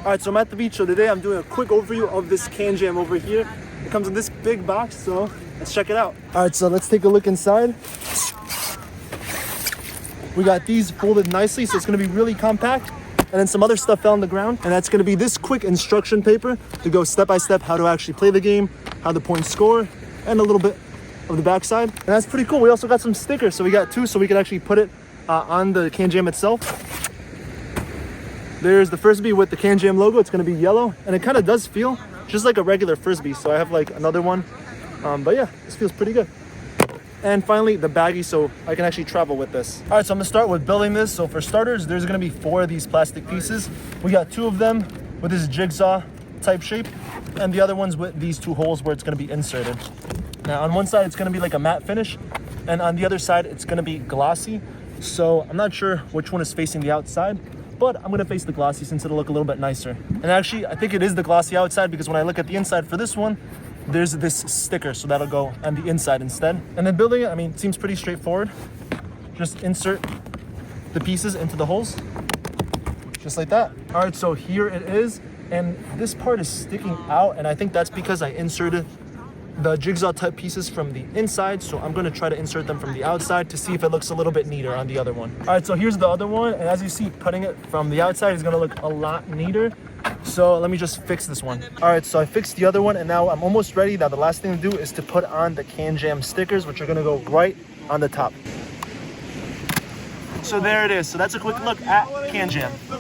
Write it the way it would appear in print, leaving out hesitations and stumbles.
All right, so I'm at the beach. So today I'm doing a quick overview of this KanJam over here. It comes in this big box, so let's check it out. All right, so let's take a look inside. We got these folded nicely, so it's gonna be really compact. And then some other stuff fell on the ground, and that's gonna be this quick instruction paper to go step by step how to actually play the game, how the points score, and a little bit of the backside. And that's pretty cool. We also got some stickers, so we got two, so we can actually put it on the KanJam itself. There's the Frisbee with the KanJam logo. It's gonna be yellow, and it kind of does feel just like a regular Frisbee. So I have like another one, but yeah, this feels pretty good. And finally, the baggie, so I can actually travel with this. All right, so I'm gonna start with building this. So for starters, there's gonna be 4 of these plastic pieces. We got 2 of them with this jigsaw type shape, and the other ones with these 2 holes where it's gonna be inserted. Now on one side, it's gonna be like a matte finish, and on the other side, it's gonna be glossy. So I'm not sure which one is facing the outside, but I'm gonna face the glossy since it'll look a little bit nicer. And actually, I think it is the glossy outside because when I look at the inside for this one, there's this sticker, so that'll go on the inside instead. And then building it, I mean, it seems pretty straightforward. Just insert the pieces into the holes, just like that. All right, so here it is, and this part is sticking out, and I think that's because I inserted the jigsaw type pieces from the inside, so I'm gonna try to insert them from the outside to see if it looks a little bit neater on the other one. All right, so here's the other one, and as you see, putting it from the outside is gonna look a lot neater. So let me just fix this one. All right, so I fixed the other one, and now I'm almost ready. Now the last thing to do is to put on the KanJam stickers, which are gonna go right on the top. So there it is. So that's a quick look at KanJam.